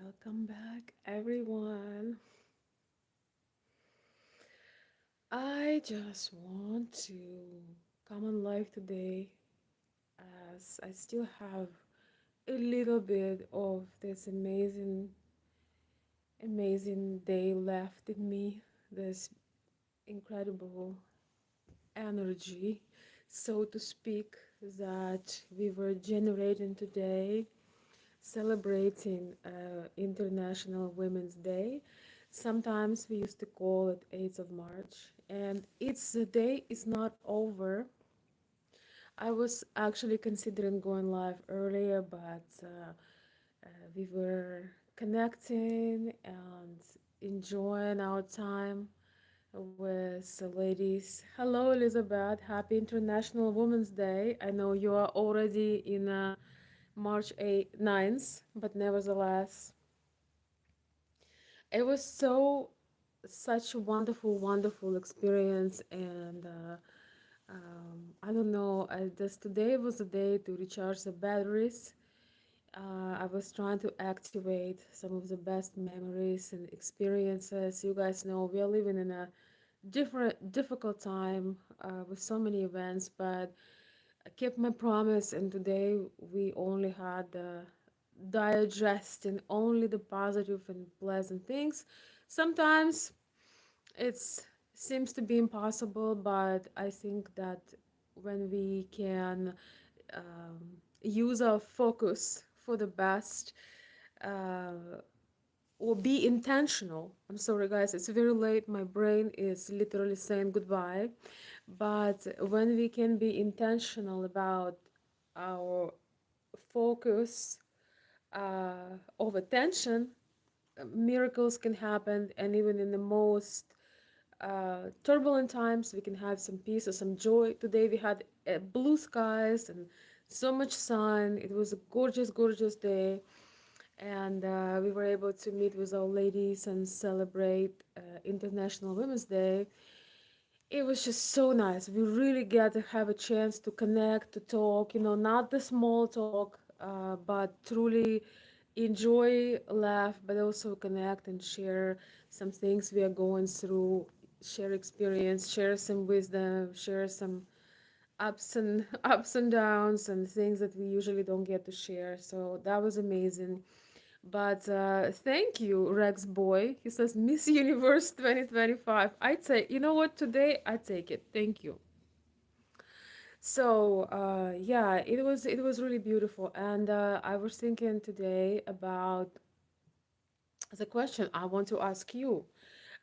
Welcome back, everyone. I just want to come on live today as I still have a little bit of this amazing day left in me, this incredible energy, so to speak, that we were generating today, celebrating International Women's Day. Sometimes we used to call it 8th of March, and it's the day is not over. I was actually considering going live earlier, but we were connecting and enjoying our time with the ladies. Hello, Elizabeth. Happy International Women's Day. I know you are already in March 8th, 9th, but nevertheless, it was such a wonderful experience. And I don't know, just today was the day to recharge the batteries. I was trying to activate some of the best memories and experiences. You guys know we are living in a difficult time with so many events, but I kept my promise, and today we only had digesting only the positive and pleasant things. Sometimes it's seems to be impossible, but I think that when we can use our focus for the best, uh, or be intentional. I'm sorry, guys, it's very late. My brain is literally saying goodbye. But when we can be intentional about our focus of attention, miracles can happen. And even in the most turbulent times, we can have some peace or some joy. Today we had blue skies and so much sun. It was a gorgeous day, and we were able to meet with our ladies and celebrate International Women's Day. It was just so nice. We really get to have a chance to connect, to talk, not the small talk, but truly enjoy, laugh, but also connect and share some things we are going through, share experience, share some wisdom, share some ups and downs and things that we usually don't get to share. So that was amazing. But thank you, Rex Boy. He says Miss Universe 2025. I'd say, you know what, today I take it. Thank you. So yeah, it was really beautiful. And I was thinking today about the question I want to ask you.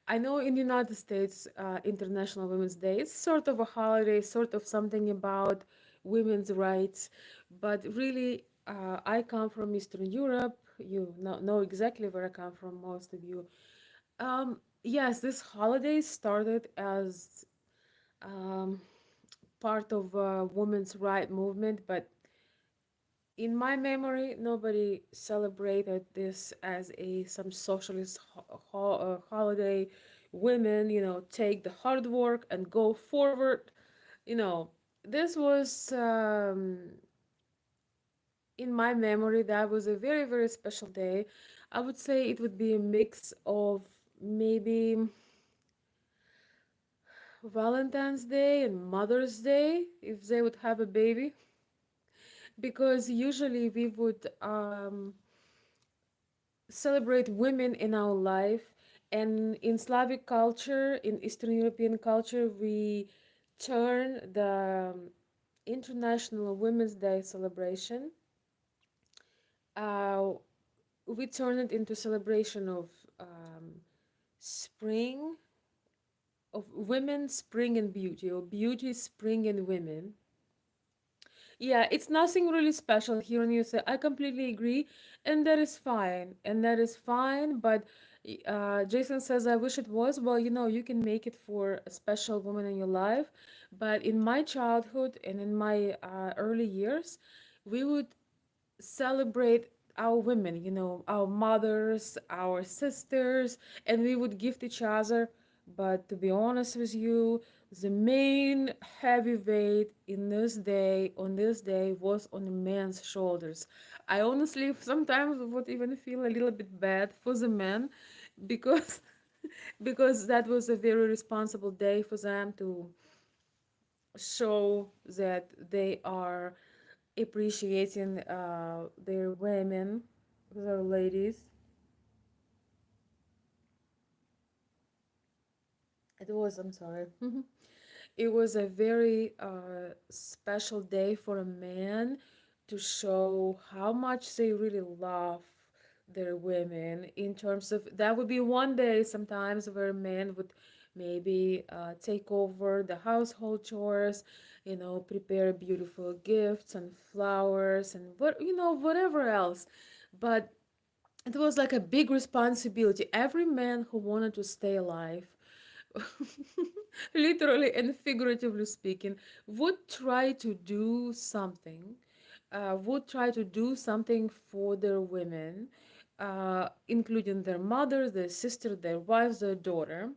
I know in the United States, International Women's Day is sort of a holiday, sort of something about women's rights, but really, I come from Eastern Europe. You know exactly where I come from, most of you. Yes, this holiday started as um, part of a women's right movement, but in my memory, nobody celebrated this as a some socialist holiday. Women, take the hard work and go forward. You know, this was in my memory. That was a very special day. I would say it would be a mix of maybe Valentine's Day and Mother's Day if they would have a baby, because usually we would celebrate women in our life. And in Slavic culture, in Eastern European culture, we turn the International Women's Day celebration, uh, we turn it into celebration of um, spring, of women, spring, and beauty, or beauty, spring, and women. Yeah, it's nothing really special here in USA. I completely agree, and that is fine. And that is fine. But Jason says, I wish it was. Well, you can make it for a special woman in your life. But in my childhood and in my early years, we would celebrate our women, our mothers, our sisters, and we would gift each other But to be honest with you, the main heavyweight in this day, on this day, was on the man's shoulders. I honestly sometimes would even feel a little bit bad for the men because because that was a very responsible day for them to show that they are appreciating their women, their ladies. It was, I'm sorry. It was a very special day for a man to show how much they really love their women. In terms of that would be one day sometimes where a man would maybe take over the household chores, prepare beautiful gifts and flowers and whatever else. But it was like a big responsibility. Every man who wanted to stay alive, literally and figuratively speaking, would try to do something, would try to do something for their women, including their mothers, their sister, their wives, their daughter.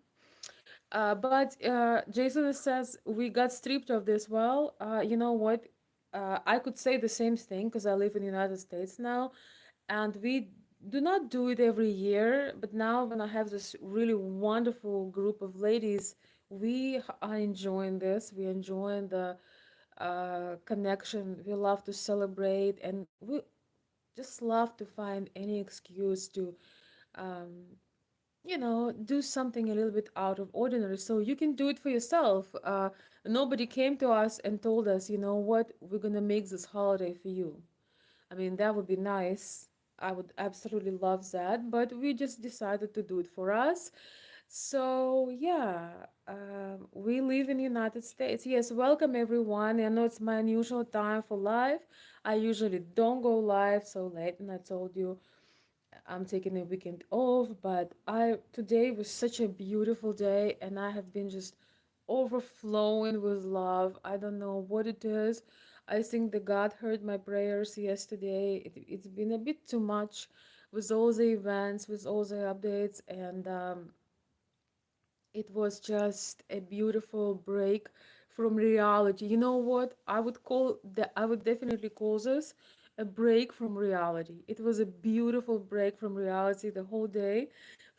But Jason says we got stripped of this. Well, you know what? I could say the same thing because I live in the United States now, and we do not do it every year. But now, when I have this really wonderful group of ladies, we are enjoying this. We enjoying the connection. We love to celebrate, and we just love to find any excuse to um, do something a little bit out of ordinary so you can do it for yourself. Nobody came to us and told us, you know what, we're gonna make this holiday for you. I mean, that would be nice. I would absolutely love that, but we just decided to do it for us. So yeah, we live in the United States. Yes, welcome everyone. I know it's my unusual time for live. I usually don't go live so late, and I told you I'm taking a weekend off, but I today was such a beautiful day and I have been just overflowing with love. I don't know what it is. I think that God heard my prayers yesterday. It's been a bit too much with all the events, with all the updates, and it was just a beautiful break from reality. You know what? I would definitely call this a break from reality. It was a beautiful break from reality. The whole day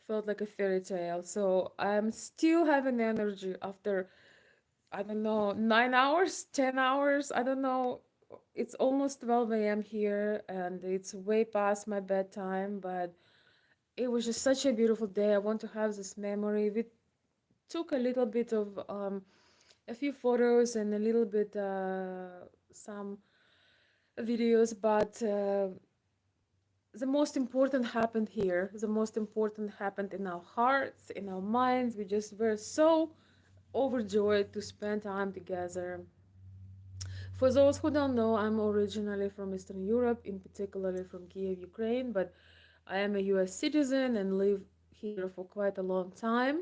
felt like a fairy tale. So I'm still having energy after, I don't know, 9 hours, 10 hours. I don't know. It's almost 12 a.m. here and it's way past my bedtime, but it was just such a beautiful day. I want to have this memory. We took a little bit of a few photos and a little bit some videos, but the most important happened here. The most important happened in our hearts, in our minds. We just were so overjoyed to spend time together. For those who don't know, I'm originally from Eastern Europe, in particularly from Kiev, Ukraine, but I am a US citizen and live here for quite a long time.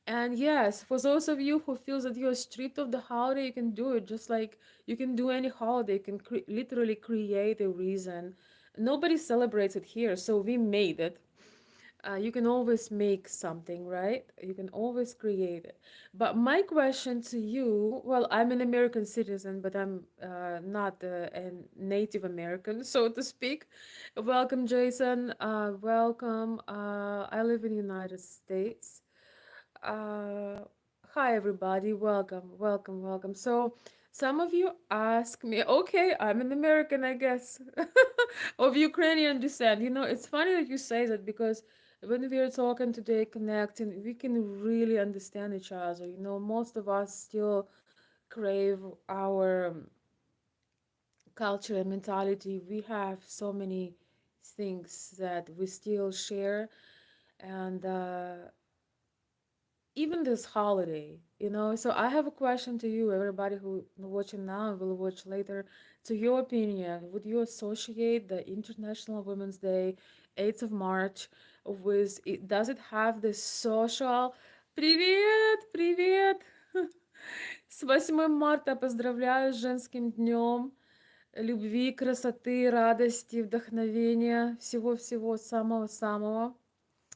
And yes, for those of you who feel that you're stripped of the holiday, you can do it just like you can do any holiday. You can literally create a reason. Nobody celebrates it here, so we made it. You can always make something, right? You can always create it. But my question to you, well, I'm an American citizen, but I'm not a Native American, so to speak. Welcome, Jason. Welcome. I live in the United States. Uh, Hi, everybody. Welcome, welcome, welcome. So, some of you ask me, okay, I'm an American, I guess, of Ukrainian descent. It's funny that you say that because when we are talking today, connecting, we can really understand each other. Most of us still crave our culture and mentality. We have so many things that we still share. And even this holiday. So I have a question to you, everybody who watching now and will watch later. To your opinion, would you associate the International Women's Day, 8th of March, with it? Does it have this social? Привет, привет! С 8 марта поздравляю с женским днем любви, красоты, радости, вдохновения, всего-всего самого-самого.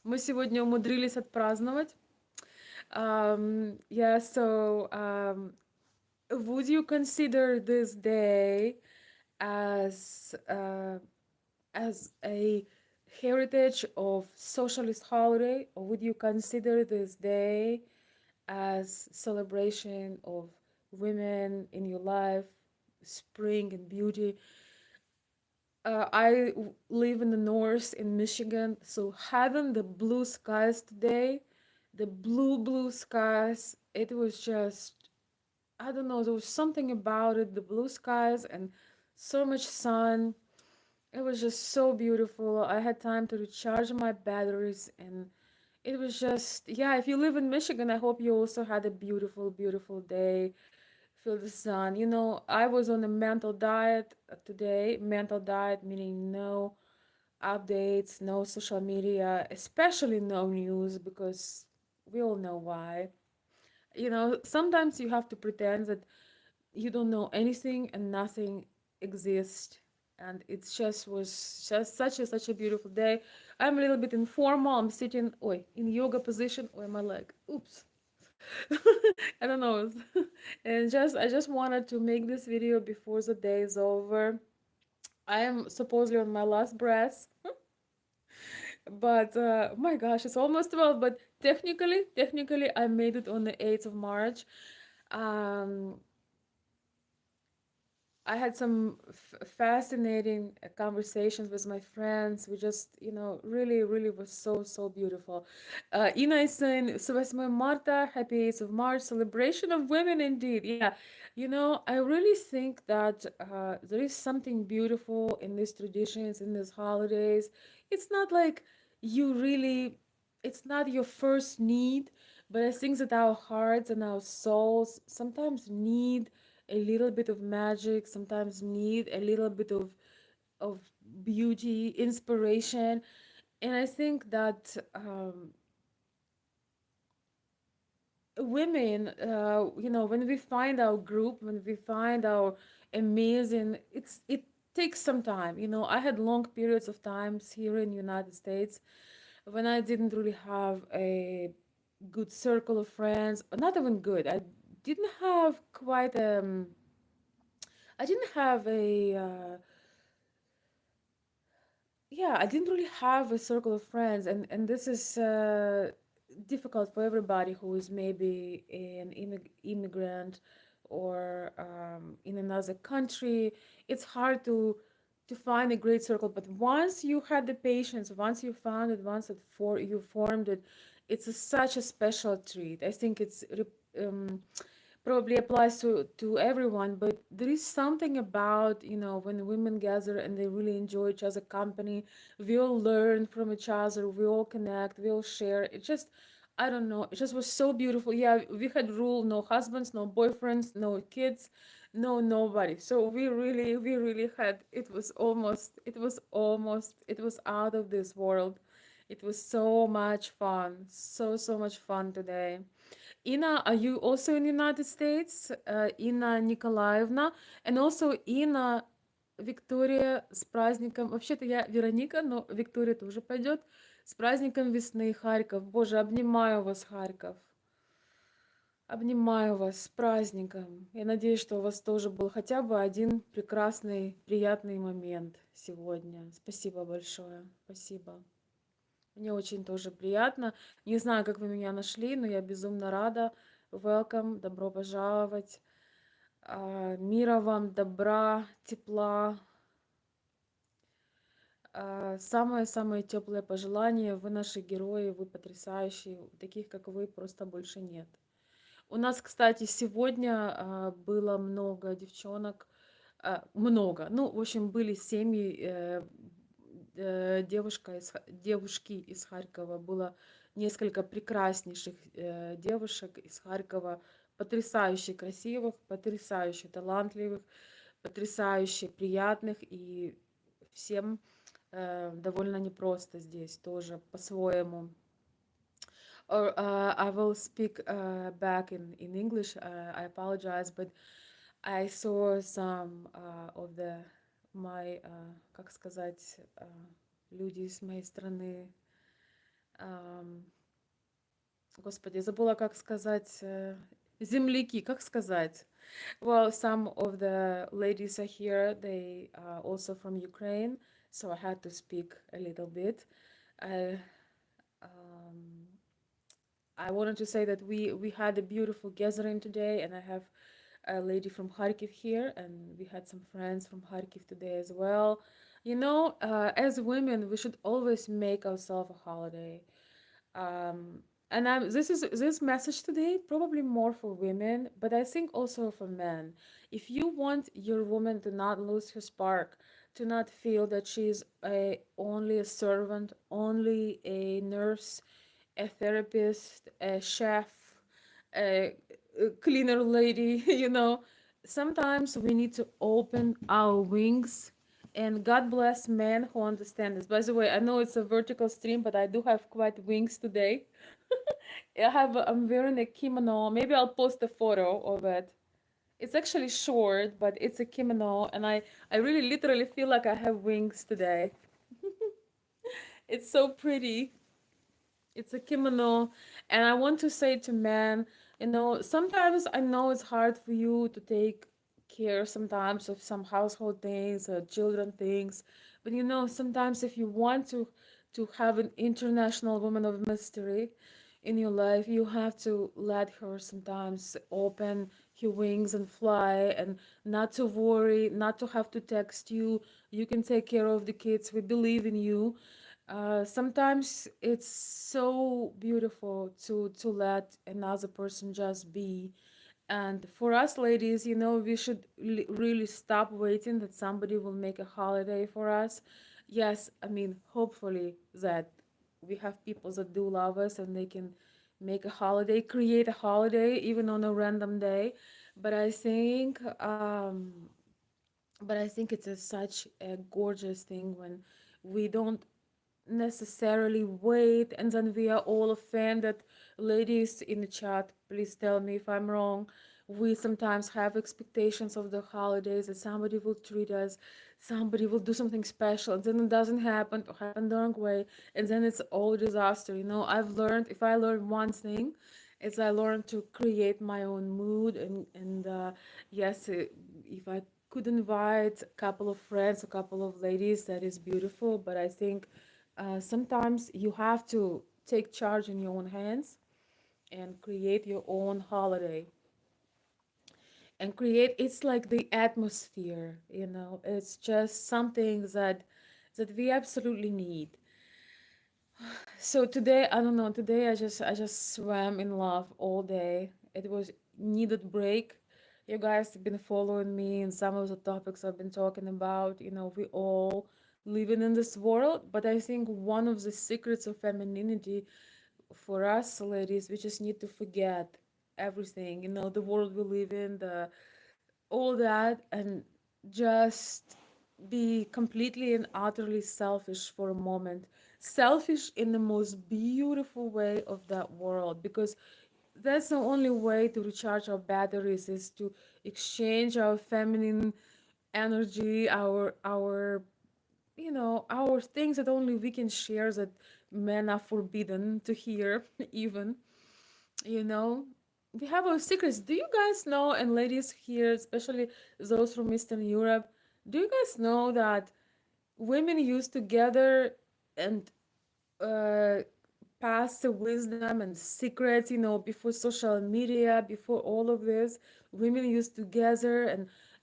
Мы сегодня умудрились отпраздновать. Yeah, so would you consider this day as a heritage of socialist holiday, or would you consider this day as celebration of women in your life, spring and beauty? Live in the north in Michigan, so having the blue skies today, the blue skies, it was just, I don't know, there was something about it, the blue skies and so much sun. It was just so beautiful. I had time to recharge my batteries, and it was just, yeah, if you live in Michigan, I hope you also had a beautiful day. Feel the sun. You know, I was on a mental diet today. Mental diet meaning no updates, no social media, especially no news, because we all know why. You know, sometimes you have to pretend that you don't know anything and nothing exists, and it just was just such a beautiful day. I'm a little bit informal. I'm sitting in yoga position or my leg, oops. I don't know. And just I just wanted to make this video before the day is over. I am supposedly on my last breath, but oh my gosh, it's almost 12. But technically I made it on the 8th of March. um I had some fascinating conversations with my friends. We just, really was so beautiful. Ina is saying, so 8 Marta, happy 8th of March, celebration of women indeed. Yeah, I really think that there is something beautiful in these traditions, in these holidays. It's not like you really, it's not your first need, but I think that our hearts and our souls sometimes need a little bit of magic, sometimes need a little bit of beauty, inspiration. And I think that women, when we find our group, when we find our amazing, it takes some time. I had long periods of times here in United States when I didn't really have a good circle of friends, not even good. Didn't have quite I didn't have a yeah, I didn't really have a circle of friends, and this is difficult for everybody who is maybe an immigrant or in another country. It's hard to find a great circle, but once you had the patience, once you found it, once you formed it, it's such a special treat. I think probably applies to everyone, but there is something about, when women gather and they really enjoy each other company. We all learn from each other, we all connect, we all share. It just, I don't know, it just was so beautiful. Yeah, we had rule: no husbands, no boyfriends, no kids, no nobody. So we really had, it was out of this world. It was so much fun, so much fun today. Ina, are you also in the United States? Инна Николаевна. And also Инна, Виктория, с праздником. Вообще-то я Вероника, но Виктория тоже пойдет. С праздником весны, Харьков. Боже, обнимаю вас, Харьков. Обнимаю вас с праздником. Я надеюсь, что у вас тоже был хотя бы один прекрасный, приятный момент сегодня. Спасибо большое. Спасибо. Мне очень тоже приятно. Не знаю, как вы меня нашли, но я безумно рада. Welcome, добро пожаловать. Мира вам, добра, тепла. Самое-самое теплое пожелание. Вы наши герои, вы потрясающие. Таких, как вы, просто больше нет. У нас, кстати, сегодня было много девчонок, много. Ну, в общем, были семьи, девушки из Харькова. Было несколько прекраснейших девушек из Харькова, потрясающе красивых, потрясающе талантливых, потрясающе приятных, и всем довольно непросто здесь тоже по-своему. Or I will speak back in English. I apologize, but I saw some of my, как сказать, люди из моей страны. Господи, забыла, как сказать. Земляки, как сказать? Well, some of the ladies are here. They are also from Ukraine, so I had to speak a little bit. I um, I wanted to say that we had a beautiful gathering today, and I have a lady from Kharkiv here, and we had some friends from Kharkiv today as well. You know, as women, we should always make ourselves a holiday. Um, and this message today probably more for women, but I think also for men. If you want your woman to not lose her spark, to not feel that she's only a servant, only a nurse, a therapist, a chef, a cleaner lady, sometimes we need to open our wings, and God bless men who understand this. By the way, I know it's a vertical stream, but I do have quite wings today. I'm wearing a kimono. Maybe I'll post a photo of it. It's actually short, but it's a kimono, and I really literally feel like I have wings today. It's so pretty. It's a kimono. And I want to say to men, sometimes I know it's hard for you to take care sometimes of some household things or children things. But sometimes if you want to have an international woman of mystery in your life, you have to let her sometimes open her wings and fly, and not to worry, not to have to text you. You can take care of the kids. We believe in you. Sometimes it's so beautiful to let another person just be. And for us ladies, we should really stop waiting that somebody will make a holiday for us. Yes, I mean, hopefully that we have people that do love us and they can make a holiday, create a holiday, even on a random day. But I think, it's such a gorgeous thing when we don't necessarily wait and then we are all offended. Ladies in the chat, please tell me if I'm wrong. We sometimes have expectations of the holidays that somebody will treat us, somebody will do something special, and then it doesn't happen or happen the wrong way, and then it's all disaster. I've learned, if I learned one thing, is I learned to create my own mood, and yes, if I could invite a couple of friends, a couple of ladies, that is beautiful. But I think sometimes you have to take charge in your own hands and create your own holiday, and create, it's like the atmosphere, it's just something that we absolutely need. So today, I don't know, today I just swam in love all day. It was needed break. You guys have been following me and some of the topics I've been talking about. We all living in this world, but I think one of the secrets of femininity for us ladies, we just need to forget everything, the world we live in, the all that, and just be completely and utterly selfish for a moment. Selfish in the most beautiful way of that world, because that's the only way to recharge our batteries, is to exchange our feminine energy, our things that only we can share, that men are forbidden to hear even you know we have our secrets. Do you guys know, and ladies here, especially those from Eastern Europe, do you guys know that women used to gather and uh, pass the wisdom and secrets, before social media, before all of this? Women used to gather,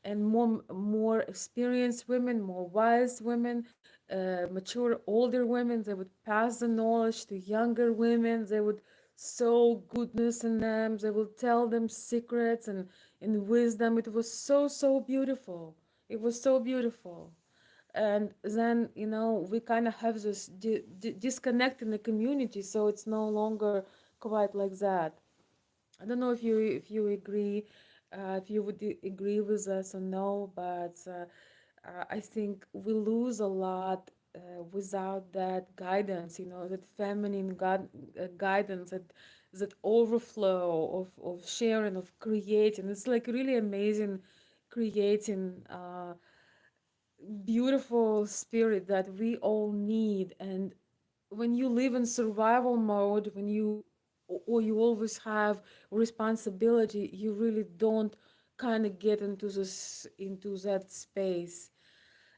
and more experienced women, more wise women, mature older women, they would pass the knowledge to younger women. They would sow goodness in them. They would tell them secrets and wisdom. It was so beautiful. It was so beautiful. And then we kind of have this disconnect in the community, so it's no longer quite like that. I don't know if you agree, if you would agree with us or no, but I think we lose a lot without that guidance, that feminine guidance, that overflow of sharing, of creating. It's like really amazing, creating beautiful spirit that we all need. And when you live in survival mode, when you or you always have responsibility, you really don't kind of get into that space,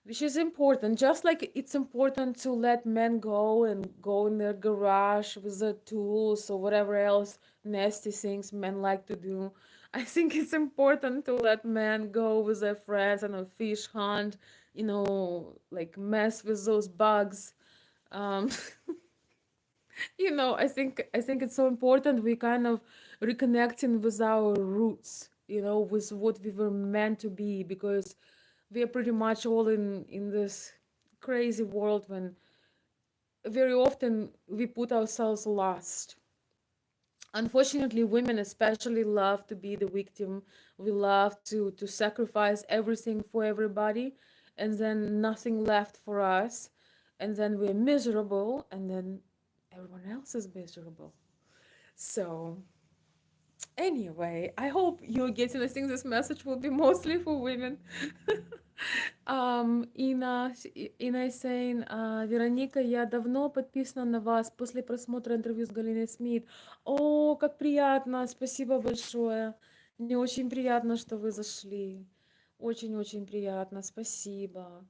which is important. Just like it's important to let men go and go in their garage with their tools or whatever else nasty things men like to do. I think it's important to let men go with their friends and a fish hunt, like mess with those bugs. Um, I think it's so important we kind of reconnecting with our roots, with what we were meant to be, because we are pretty much all in this crazy world when very often we put ourselves last. Unfortunately, women especially love to be the victim. We love to sacrifice everything for everybody, and then nothing left for us, and then we're miserable, and then everyone else is miserable. So anyway, I hope you're getting. I think this message will be mostly for women. Инна is saying, Вероника, я давно подписана на вас после просмотра интервью с Галиной Смит. О, как приятно, спасибо большое. Мне очень приятно, что вы зашли. Очень-очень приятно, спасибо.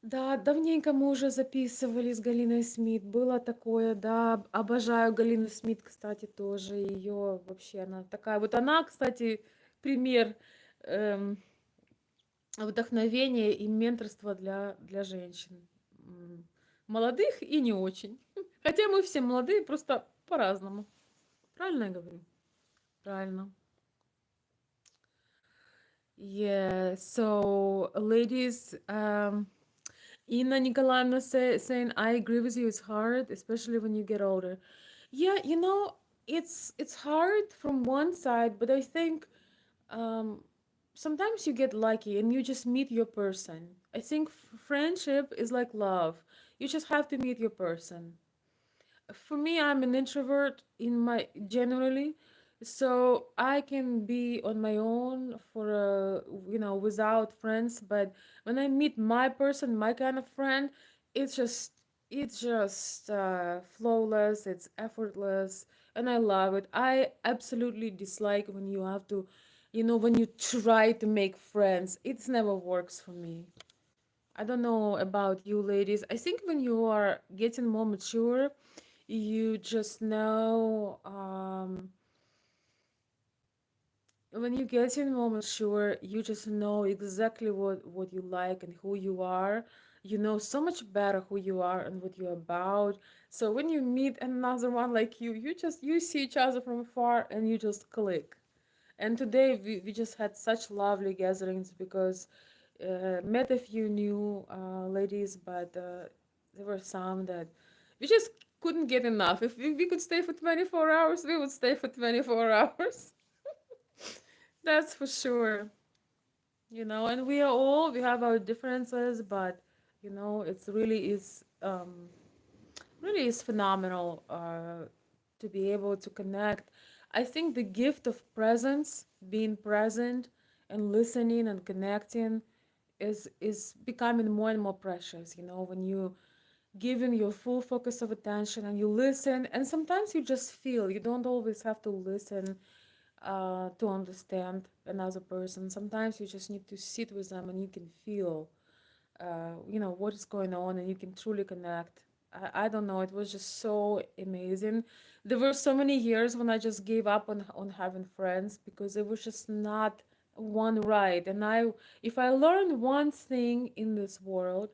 Да, давненько мы уже записывали с Галиной Смит. Было такое, да. Обожаю Галину Смит, кстати, тоже. Ее вообще, она такая. Вот она, кстати, пример эм, вдохновения и менторства для женщин. Молодых и не очень. Хотя мы все молодые, просто по-разному. Правильно я говорю? Правильно. Yeah, so ladies, Inna Nikolaevna saying, I agree with you, it's hard, especially when you get older. Yeah, it's hard from one side, but I think um, sometimes you get lucky and you just meet your person. I think friendship is like love. You just have to meet your person. For me, I'm an introvert in my generally, so I can be on my own for without friends. But when I meet my person, my kind of friend, it's just it's just flawless. It's effortless, and I love it. I absolutely dislike when you have to, when you try to make friends. It's never works for me. I don't know about you ladies. I think when you are getting more mature, you just know, when you get in more mature, you just know exactly what you like and who you are. You know so much better who you are and what you're about. So when you meet another one like you see each other from afar and you just click. And today we just had such lovely gatherings because met a few new ladies, but there were some that we just couldn't get enough. If we could stay for 24 hours, we would stay for 24 hours. That's for sure. And we have our differences, but it's really is phenomenal to be able to connect. I think the gift of presence, being present and listening and connecting is becoming more and more precious, when you giving your full focus of attention and you listen, and sometimes you just feel. You don't always have to listen to understand another person. Sometimes you just need to sit with them and you can feel what is going on, and you can truly connect. I don't know, it was just so amazing. There were so many years when I just gave up on having friends because it was just not one right. And if I learned one thing in this world,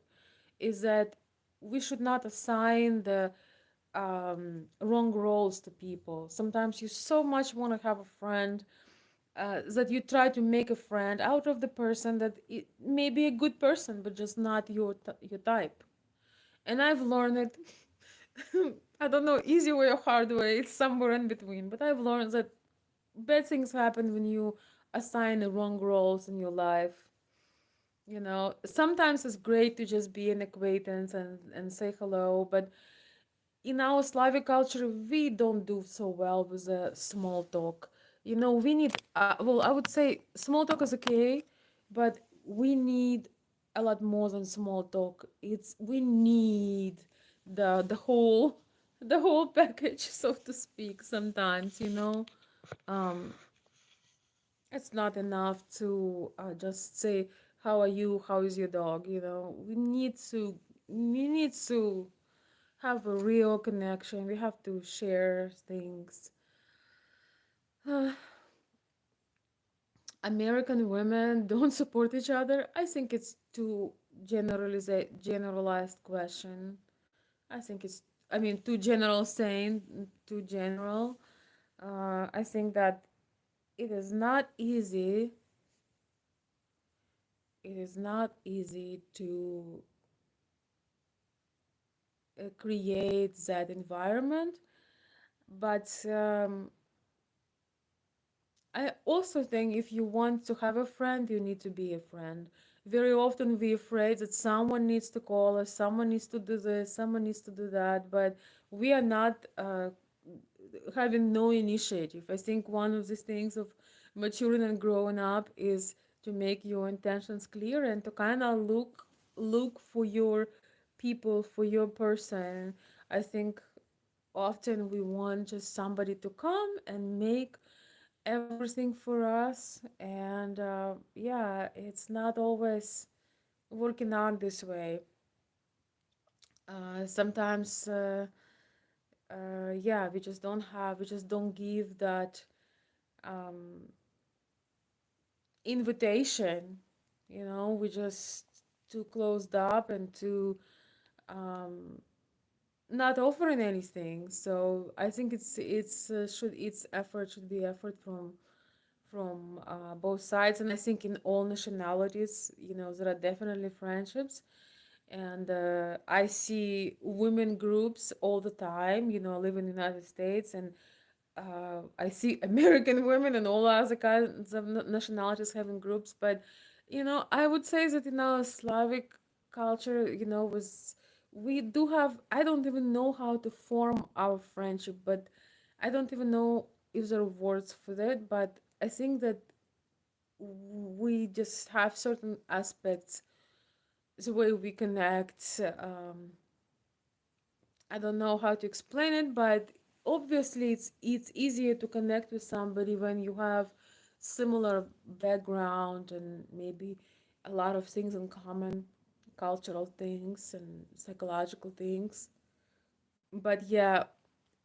is that we should not assign the wrong roles to people. Sometimes you so much want to have a friend that you try to make a friend out of the person that it may be a good person, but just not your type. And I've learned it. I don't know, easy way or hard way. It's somewhere in between. But I've learned that bad things happen when you assign the wrong roles in your life. Sometimes it's great to just be an acquaintance and say hello, but in our Slavic culture, we don't do so well with the small talk. We need, well, I would say small talk is okay, but we need a lot more than small talk. We need the whole the whole package, so to speak. Sometimes, um, it's not enough to just say, "How are you? How is your dog?" We need to have a real connection. We have to share things. American women don't support each other. I think it's too generalized question. I think it's, I mean, too general saying, too general. I think that it is not easy. It is not easy to create that environment, but I also think if you want to have a friend, you need to be a friend. Very often we're afraid that someone needs to call us, someone needs to do this, someone needs to do that, but we are not having no initiative. I think one of the things of maturing and growing up is to make your intentions clear and to kind of look for your people, for your person. I think often we want just somebody to come and make everything for us, and yeah, it's not always working out this way. Sometimes yeah, we just don't give that um, invitation. We just too closed up and too um, not offering anything. So I think its effort should be effort from both sides, and I think in all nationalities, there are definitely friendships, and I see women groups all the time. I live in the United States, and I see American women and all other kinds of nationalities having groups. But I would say that in our Slavic culture, was we do have. I don't even know how to form our friendship, but I don't even know if there are words for that. But I think that we just have certain aspects, the way we connect. I don't know how to explain it, but obviously it's easier to connect with somebody when you have similar background and maybe a lot of things in common, cultural things and psychological things. But yeah,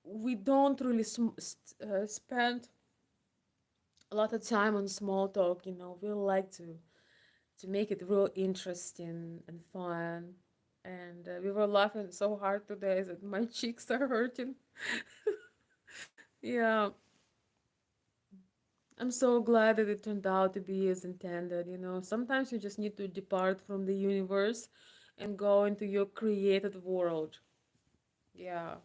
we don't really spend a lot of time on small talk. We like to make it real interesting and fun. And we were laughing so hard today that my cheeks are hurting. Yeah, I'm so glad that it turned out to be as intended. Sometimes you just need to depart from the universe and go into your created world. Yeah.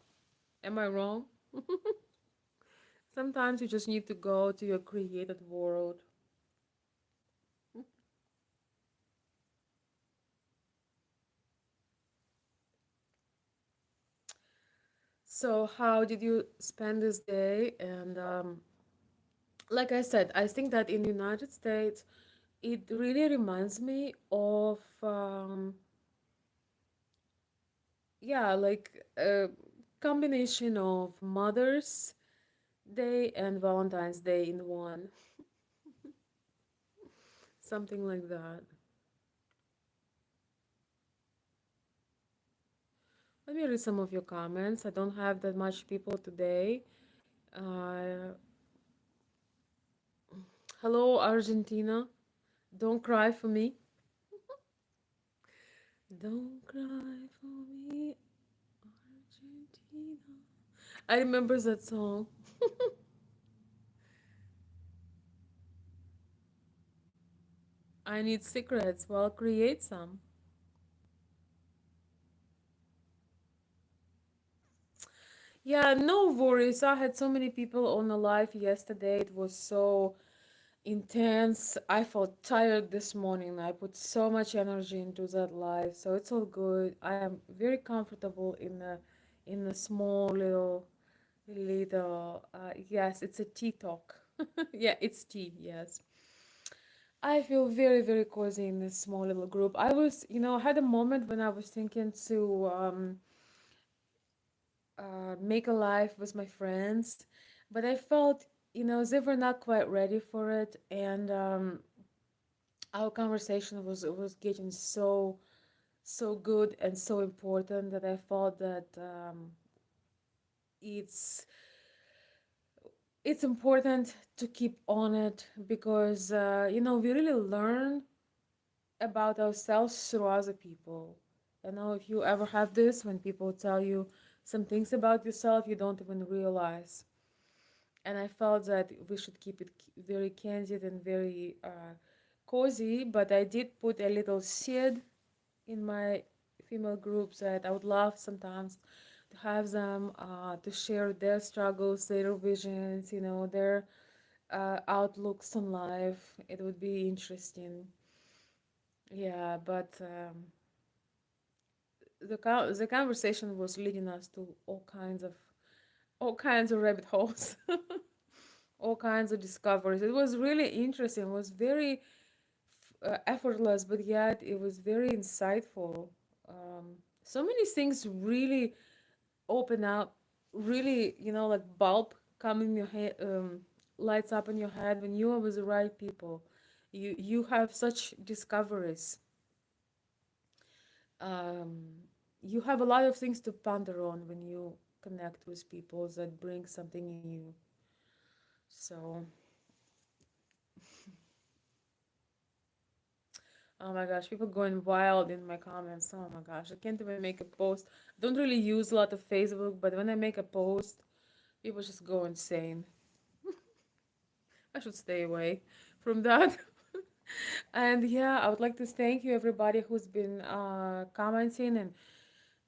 Am I wrong? Sometimes you just need to go to your created world. So, how did you spend this day? And like I said, I think that in the United States, it really reminds me of, yeah, like a combination of Mother's Day and Valentine's Day in one, something like that. Let me read some of your comments. I don't have that much people today. Uh, Hello, Argentina. Don't cry for me. Don't cry for me, Argentina. I remember that song. I need secrets. Well, create some. Yeah, no worries. I had so many people on the live yesterday. It was so intense. I felt tired this morning. I put so much energy into that live, so it's all good. I am very comfortable in a small little. Yes, it's a tea talk. Yeah, it's tea. Yes. I feel very, very cozy in this small little group. I had a moment when I was thinking to make a life with my friends, but I felt, they were not quite ready for it, and our conversation was getting so good and so important that I felt that it's it's important to keep on it because we really learn about ourselves through other people. I know if you ever have this when people tell you some things about yourself you don't even realize. And I felt that we should keep it very candid and very cozy. But I did put a little seed in my female groups that I would love sometimes to have them to share their struggles, their visions, their outlooks on life. It would be interesting. Yeah, but the conversation was leading us to all kinds of rabbit holes, all kinds of discoveries. It was really interesting. It was very effortless, but yet it was very insightful. So many things really open up, really, like bulb come in your head, lights up in your head when you are with the right people. You have such discoveries. um, you have a lot of things to ponder on when you connect with people that bring something in you. So, oh my gosh, people going wild in my comments. Oh my gosh, I can't even make a post. I don't really use a lot of Facebook, but when I make a post, people just go insane. I should stay away from that. And yeah, I would like to thank you, everybody who's been commenting and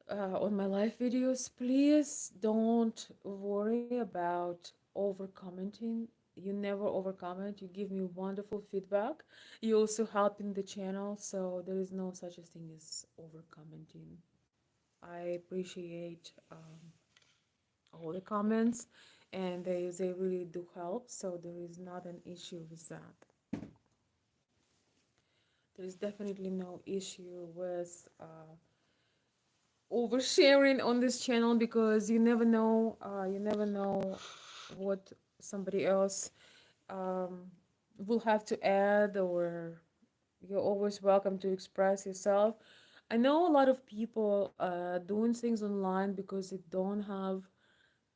on my live videos. Please don't worry about over commenting. You never over comment. You give me wonderful feedback. You also help in the channel, so there is no such a thing as over commenting. I appreciate all the comments, and they really do help. So there is not an issue with that. There is definitely no issue with oversharing on this channel because you never know what somebody else um, will have to add, or you're always welcome to express yourself. I know a lot of people doing things online because they don't have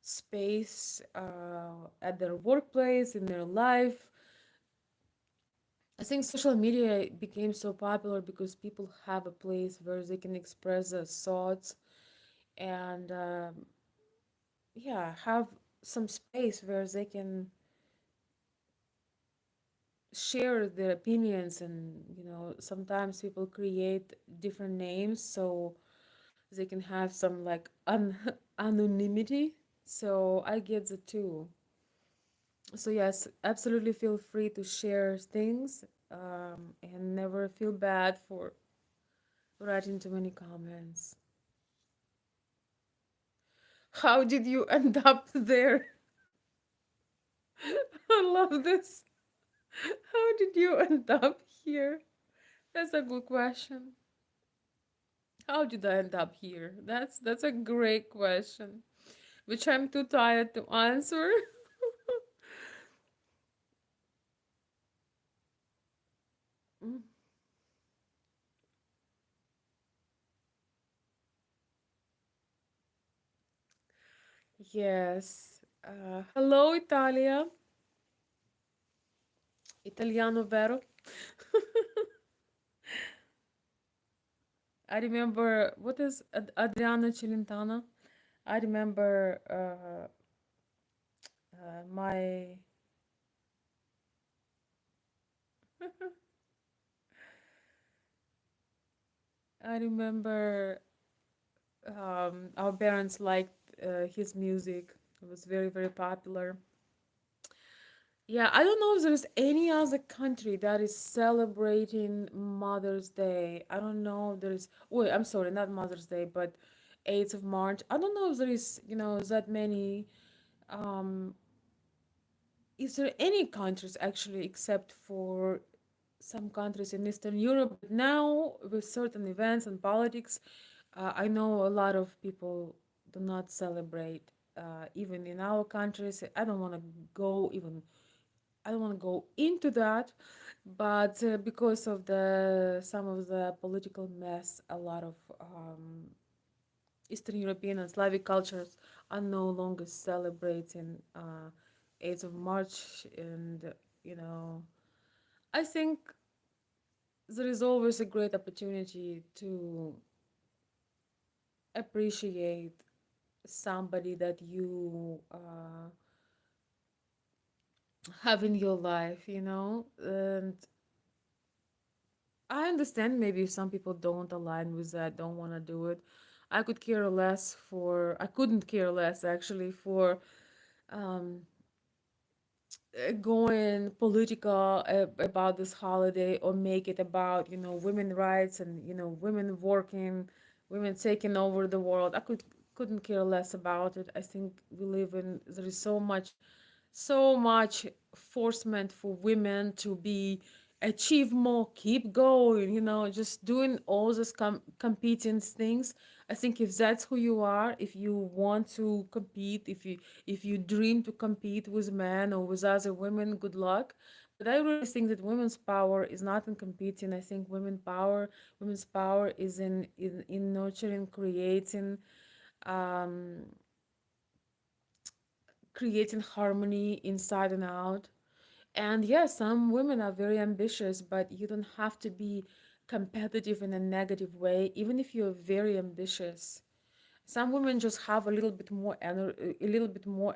space at their workplace, in their life. I think social media became so popular because people have a place where they can express their thoughts and yeah, have some space where they can share their opinions. And sometimes people create different names so they can have some like anonymity. So I get the two. So yes, absolutely feel free to share things, and never feel bad for writing too many comments. How did you end up there? I love this. How did you end up here? That's a good question. How did I end up here? That's a great question, which I'm too tired to answer. Mm, yes. Hello, Italia. Italiano vero? I remember what is Adriana Celentano. I remember my. I remember our parents liked his music. It was very popular. Yeah, I don't know if there's any other country that is celebrating Mother's Day. I don't know if there's, wait, I'm sorry, not Mother's Day, but 8th of March. I don't know if there is, that many. Um, is there any countries actually except for some countries in Eastern Europe? But now, with certain events and politics, I know a lot of people do not celebrate. Even in our countries, I don't want to go even. I don't want to go into that, but because of the some of the political mess, a lot of Eastern European and Slavic cultures are no longer celebrating 8th of March, and you know, I think there is always a great opportunity to appreciate somebody that you have in your life, and I understand maybe some people don't align with that, don't want to do it. I couldn't care less actually for um, going political about this holiday, or make it about women rights and women working, women taking over the world. Couldn't care less about it. I think we live in there is so much forcement for women to be achieve more, keep going, just doing all these competing things. I think if that's who you are, if you want to compete, if you dream to compete with men or with other women, good luck. But I really think that women's power is not in competing. I think women's power is in nurturing, um, creating harmony inside and out. And yes, some women are very ambitious, but you don't have to be competitive in a negative way, even if you're very ambitious. Some women just have a little bit more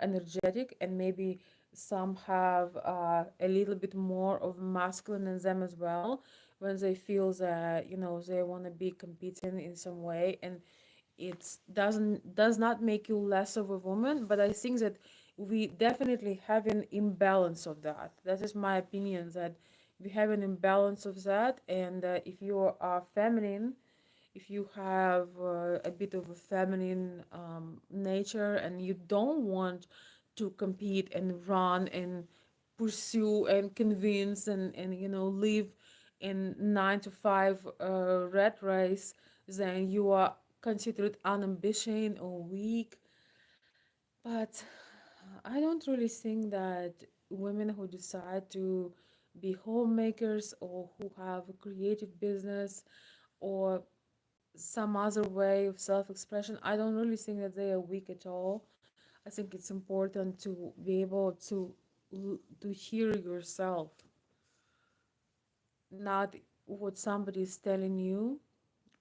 energetic, and maybe some have a little bit more of masculine in them as well, when they feel that they want to be competing in some way. And it does not make you less of a woman, but I think that we definitely have an imbalance of that. That is my opinion, that we have an imbalance of that. And if you are feminine, if you have a bit of a feminine nature, and you don't want to compete and run and pursue and convince and live in 9 to 5 rat race, then you are considered unambitious or weak. But I don't really think that women who decide to be homemakers, or who have a creative business, or some other way of self-expression, I don't really think that they are weak at all. I think it's important to be able to hear yourself, not what somebody is telling you,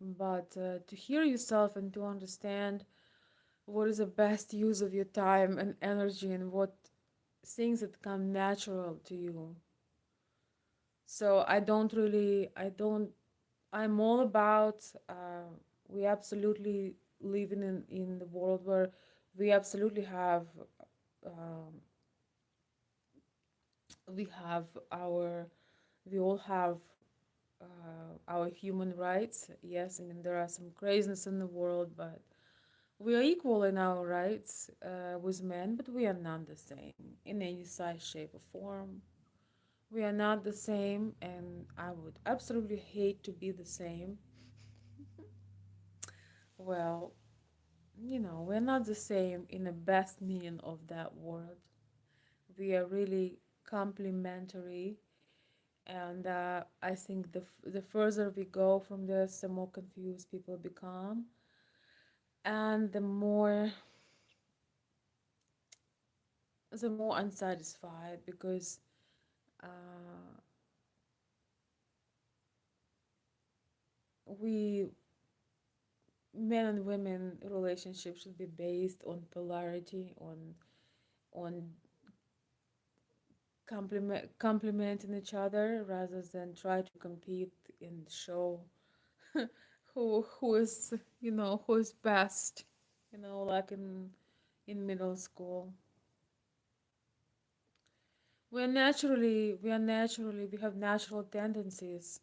but to hear yourself and to understand what is the best use of your time and energy, and what things that come natural to you. So I'm all about, we absolutely living in the world where we absolutely have, um, we have our, we all have our human rights. Yes, I mean, there are some craziness in the world, but we are equal in our rights with men, but we are not the same in any size, shape, or form. We are not the same, and I would absolutely hate to be the same. Well, we're not the same in the best meaning of that word. We are really complementary, and I think the further we go from this, the more confused people become, and the more unsatisfied, because uh, we men and women relationships should be based on polarity, on complementing each other, rather than try to compete and show who is best, like in middle school. We have natural tendencies.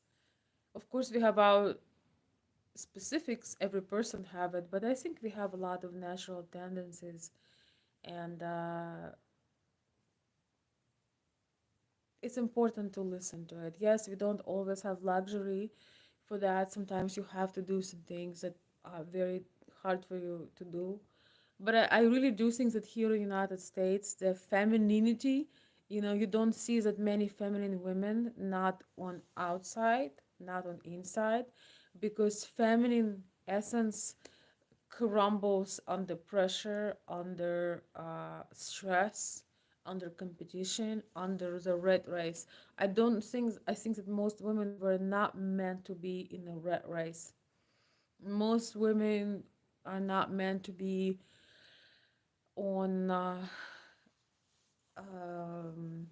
Of course, we have our specifics, every person have it, but I think we have a lot of natural tendencies. And it's important to listen to it. Yes, we don't always have luxury for that. Sometimes you have to do some things that are very hard for you to do, But I really do think that here in the United States, the femininity, you don't see that many feminine women, not on outside, not on inside, because feminine essence crumbles under pressure, under stress, under competition, under the rat race. I think that most women were not meant to be in a rat race. Most women are not meant to be on um,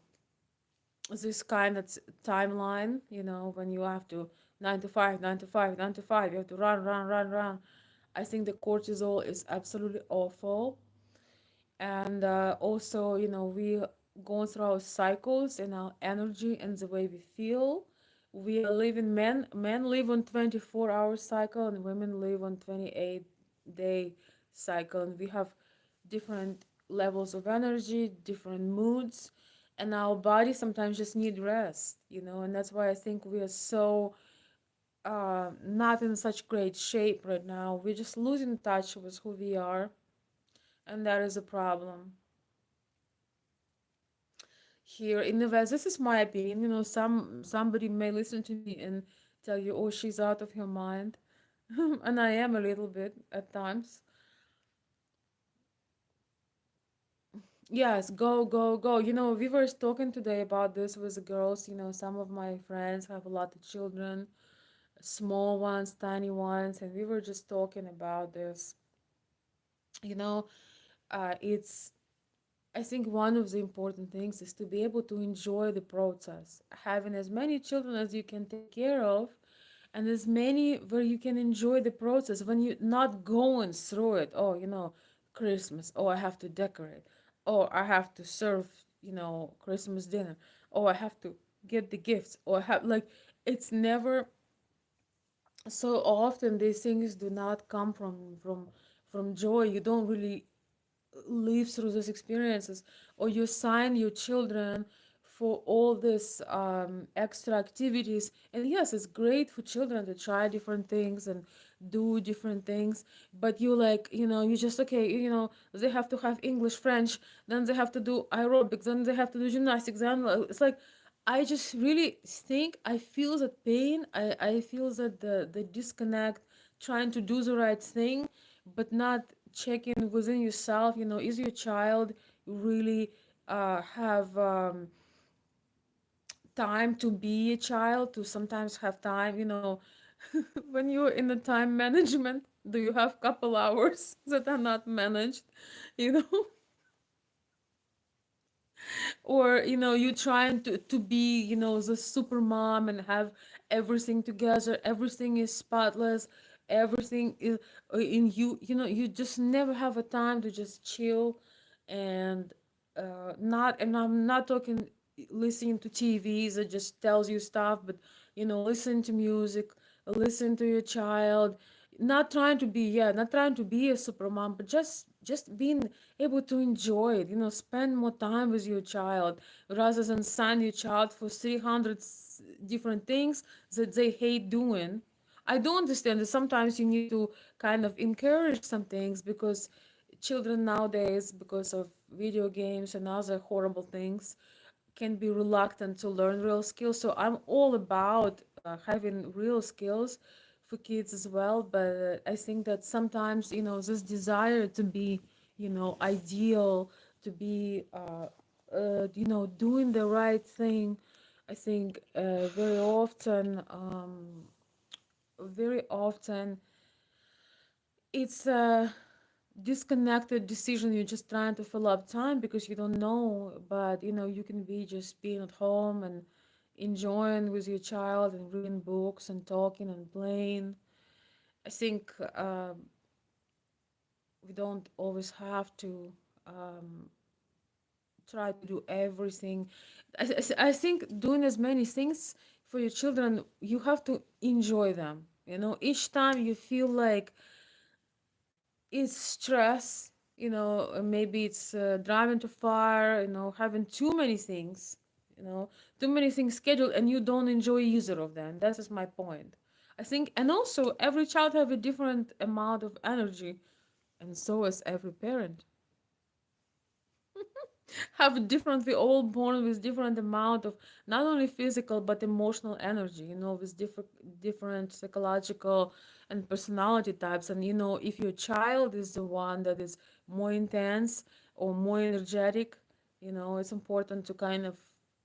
this kind of timeline, when you have to 9 to 5, 9 to 5, 9 to 5, you have to run, run, run, run. I think the cortisol is absolutely awful. And also, we going through our cycles and our energy and the way we feel. We are living, men live on 24-hour cycle and women live on 28-day cycle, and we have different levels of energy, different moods, and our body sometimes just need rest, and that's why I think we are so not in such great shape right now. We're just losing touch with who we are, and that is a problem here in the West. This is my opinion. Somebody may listen to me and tell you, "Oh, she's out of her mind," and I am a little bit at times. Yes, go, go, go. We were talking today about this with the girls. Some of my friends have a lot of children, small ones, tiny ones, and we were just talking about this. You know, it's I think one of the important things is to be able to enjoy the process, having as many children as you can take care of, and as many where you can enjoy the process when you're not going through it. Oh, Christmas. Oh, I have to decorate. Oh, I have to serve, Christmas dinner. Oh, I have to get the gifts. Or I have like it's never so often these things do not come from joy. You don't really live through those experiences, or you sign your children for all this extra activities. And yes, it's great for children to try different things and do different things, but you like, you just okay, they have to have English, French, then they have to do aerobics, then they have to do gymnastics, then it's like I just really think I feel the pain. I feel that the disconnect, trying to do the right thing, but not checking within yourself. Is your child really have time to be a child, to sometimes have time, when you're in the time management, do you have couple hours that are not managed, you know? Or you trying to be the super mom and have everything together, everything is spotless, everything is in you, you just never have a time to just chill. And I'm not talking listening to TVs that just tells you stuff, but listen to music, listen to your child, not trying to be a super mom, but just being able to enjoy it, spend more time with your child rather than send your child for 300 different things that they hate doing. I do understand that sometimes you need to kind of encourage some things, because children nowadays, because of video games and other horrible things, can be reluctant to learn real skills. So I'm all about having real skills for kids as well. But I think that sometimes, this desire to be, ideal, to be, doing the right thing, I think very often it's a disconnected decision. You're just trying to fill up time because you don't know, but you can be just being at home and enjoying with your child and reading books and talking and playing. I think we don't always have to try to do everything. I think doing as many things for your children, you have to enjoy them. Each time you feel like it's stress, maybe it's driving too far, having too many things, you know too many things scheduled, and you don't enjoy either of them. That is my point. I think, and also every child have a different amount of energy. and so is every parent. Have different, we all born with different amount of not only physical but emotional energy, with different psychological and personality types. And if your child is the one that is more intense or more energetic, it's important to kind of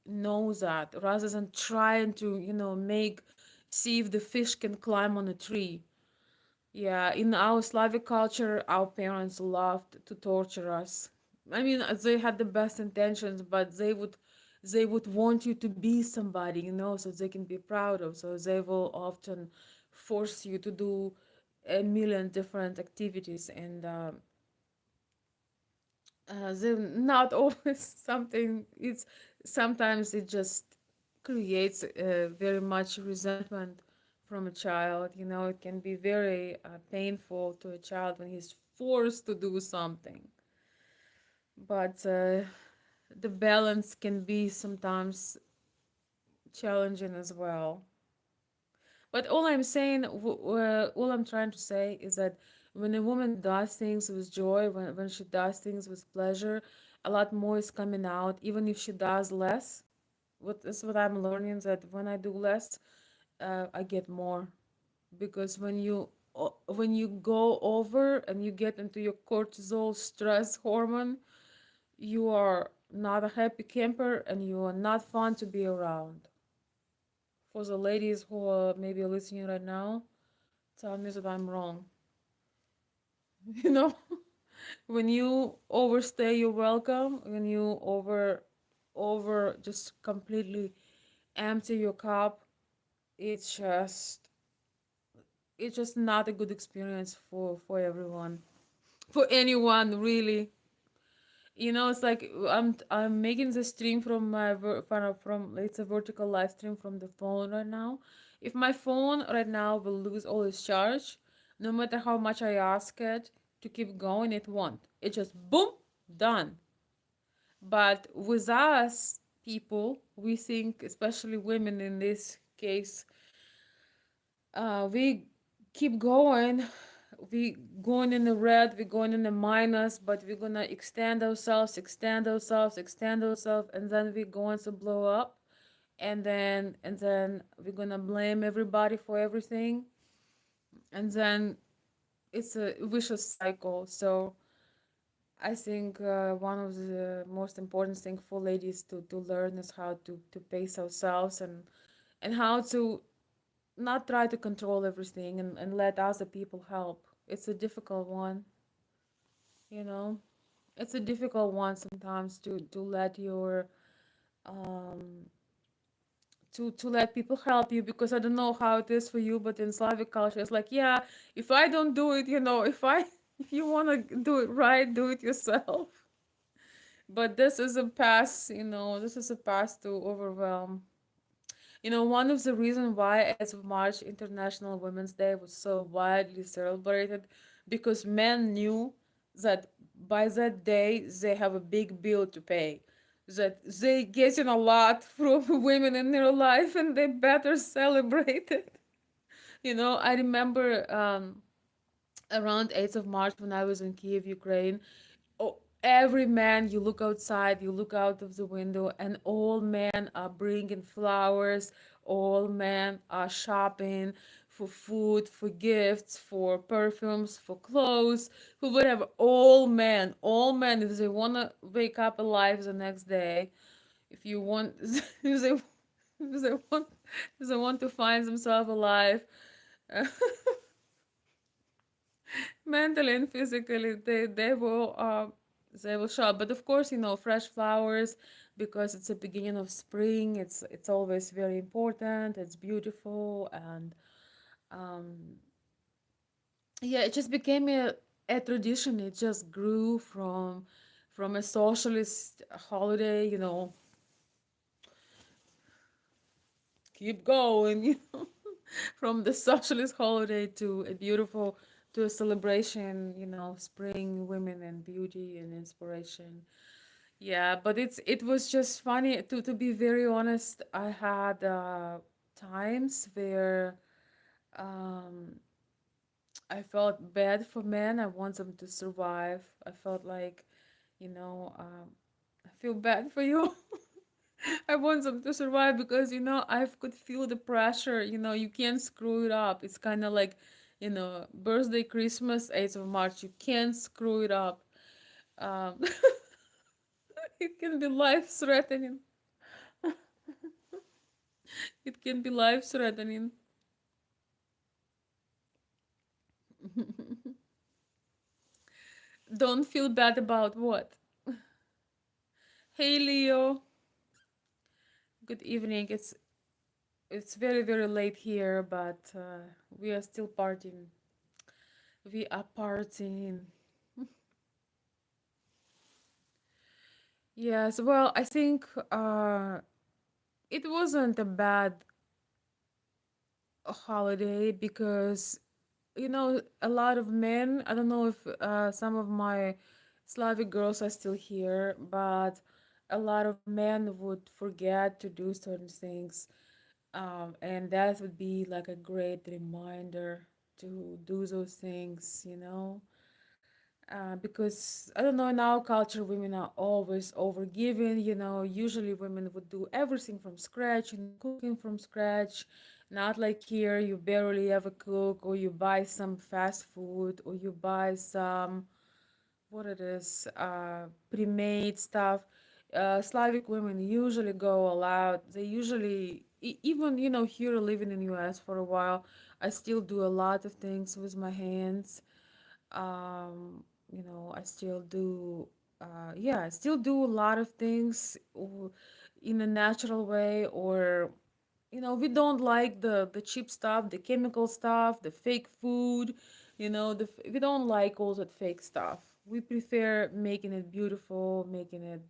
know that, rather than trying to make see if the fish can climb on a tree. Yeah, in our Slavic culture, our parents loved to torture us. I mean, they had the best intentions, but they would want you to be somebody, so they can be proud of. So they will often force you to do a million different activities, and they're not always something. It's sometimes it just creates very much resentment from a child. It can be very painful to a child when he's forced to do something. But the balance can be sometimes challenging as well. But all I'm trying to say is that when a woman does things with joy, when she does things with pleasure, a lot more is coming out, even if she does less. What I'm learning, that when I do less, I get more. Because when you go over and you get into your cortisol stress hormone, you are not a happy camper and you are not fun to be around. For the ladies who are maybe listening right now, tell me that I'm wrong. You know, when you overstay your welcome, when you over just completely empty your cup, it's just it's just not a good experience for everyone, for anyone really. It's like I'm making the stream from from it's a vertical live stream from the phone right now. If my phone right now will lose all its charge, no matter how much I ask it to keep going, it won't. It just boom, done. But with us people, we think, especially women in this case, we keep going. We going in the red, we going in the minus, but we're gonna extend ourselves, and then we're going to blow up, and then we're gonna blame everybody for everything, and then it's a vicious cycle. So I think one of the most important thing for ladies to learn is how to pace ourselves, and how to not try to control everything, and let other people help. It's a difficult one, you know. It's a difficult one sometimes to let your to let people help you, because I don't know how it is for you, but in Slavic culture it's like, yeah, if I don't do it, if I if you want to do it right, do it yourself. But this is a pass, this is a pass to overwhelm. One of the reasons why as of March International Women's Day was so widely celebrated, because men knew that by that day they have a big bill to pay, that they getting a lot from women in their life, and they better celebrate it. I remember around 8th of March when I was in Kiev, Ukraine. Oh, every man, you look outside, you look out of the window, and all men are bringing flowers. All men are shopping for food, for gifts, for perfumes, for clothes, for whatever. All men, if they want to wake up alive the next day, if you want, if they want, if they want to find themselves alive, mentally and physically, they will show up. But of course, fresh flowers, because it's the beginning of spring. It's always very important. It's beautiful, and yeah, it just became a tradition. It just grew from a socialist holiday. Keep going. From the socialist holiday to a beautiful, to a celebration. Spring, women, and beauty and inspiration. Yeah, but it was just funny, to be very honest. I had times where I felt bad for men. I want them to survive. I felt like, I feel bad for you. I want them to survive because I could feel the pressure. You can't screw it up. It's kind of like, birthday, Christmas, 8th of March. You can't screw it up. Um, it can be life threatening. It can be life threatening. Don't feel bad about what? Hey Leo, good evening. It's very very late here, but we are still partying. We are partying. Yes, well, I think it wasn't a bad holiday because a lot of men. I don't know if some of my Slavic girls are still here, but a lot of men would forget to do certain things, and that would be like a great reminder to do those things. Because I don't know, in our culture, women are always overgiving. Usually women would do everything from scratch, cooking from scratch. Not like here, you barely ever cook, or you buy some fast food, or you buy some, what it is, pre-made stuff. Slavic women usually go all out. They usually, even, here living in US for a while, I still do a lot of things with my hands. I still do, yeah, I still do a lot of things in a natural way, or we don't like the cheap stuff, the chemical stuff, the fake food. We don't like all that fake stuff. We prefer making it beautiful, making it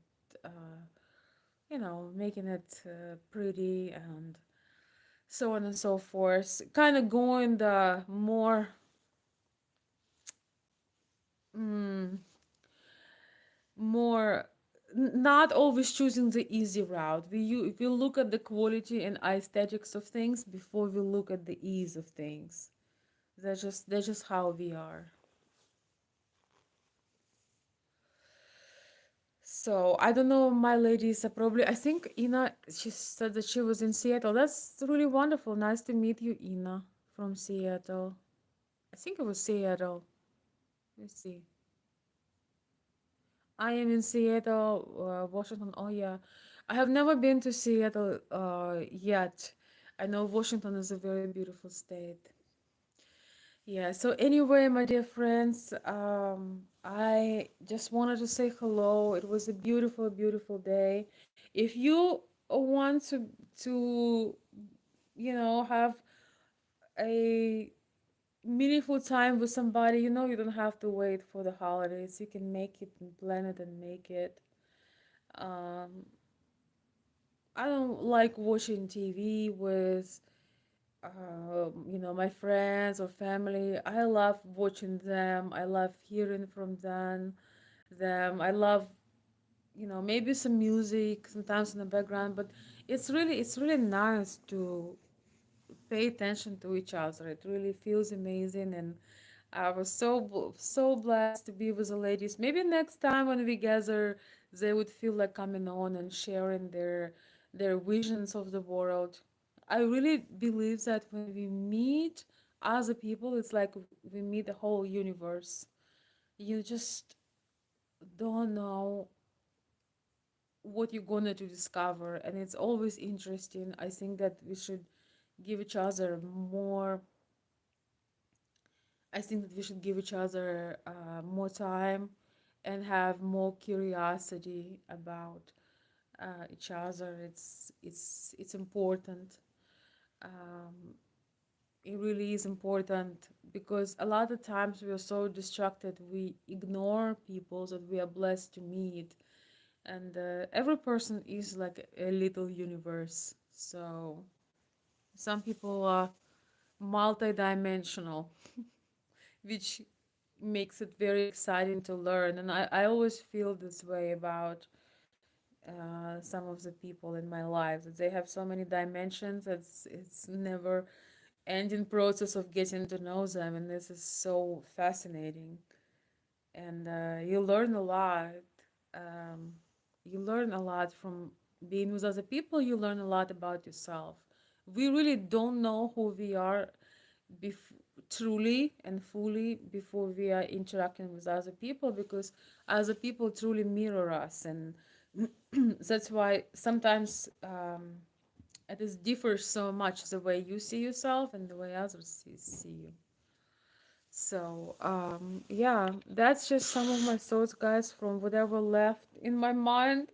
pretty, and so on and so forth. Kind of going the more, mm, more not always choosing the easy route. We look at the quality and aesthetics of things before we look at the ease of things. That's just how we are. So I don't know, my ladies are probably, I think Ina, she said that she was in Seattle. That's really wonderful. Nice to meet you, Ina, from Seattle. I think it was Seattle. Let's see. I am in Seattle, Washington. Oh yeah, I have never been to Seattle yet. I know Washington is a very beautiful state. Yeah. So anyway, my dear friends, I just wanted to say hello. It was a beautiful, beautiful day. If you want to have a meaningful time with somebody, you don't have to wait for the holidays. You can make it and plan it and make it. Um, I don't like watching TV with, my friends or family. I love watching them. I love hearing from them. I love, maybe some music sometimes in the background, but it's really nice to pay attention to each other. It really feels amazing, and I was so blessed to be with the ladies. Maybe next time when we gather, they would feel like coming on and sharing their visions of the world. I really believe that when we meet other people, it's like we meet the whole universe. You just don't know what you're gonna to discover, and it's always interesting. I think that we should give each other more I think that we should give each other more time and have more curiosity about each other. It's important. Um, it really is important because a lot of times we are so distracted, we ignore people that we are blessed to meet, and every person is like a little universe. So some people are multidimensional, which makes it very exciting to learn. And I always feel this way about some of the people in my life, that they have so many dimensions. It's never ending process of getting to know them, and this is so fascinating. And you learn a lot. Um, you learn a lot from being with other people. You learn a lot about yourself. We really don't know who we are bef- truly and fully before we are interacting with other people, because other people truly mirror us, and that's why sometimes it is differs so much the way you see yourself and the way others see you. So, yeah, that's just some of my thoughts, guys, from whatever left in my mind,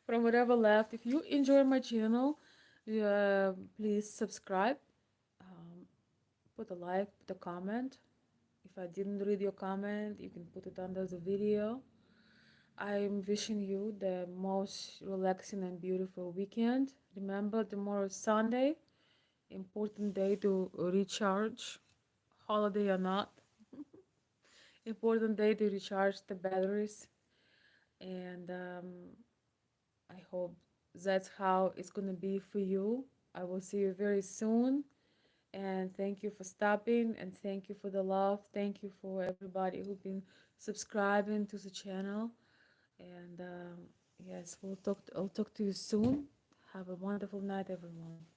from whatever left. If you enjoy my channel, please subscribe, um, put a like, put a comment. If I didn't read your comment, you can put it under the video. I'm wishing you the most relaxing and beautiful weekend. Remember, tomorrow is Sunday, important day to recharge, holiday or not. Important day to recharge the batteries, and I hope that's how it's gonna be for you. I will see you very soon, and thank you for stopping, and thank you for the love. Thank you for everybody who've been subscribing to the channel, and yes, I'll talk to you soon. Have a wonderful night, everyone.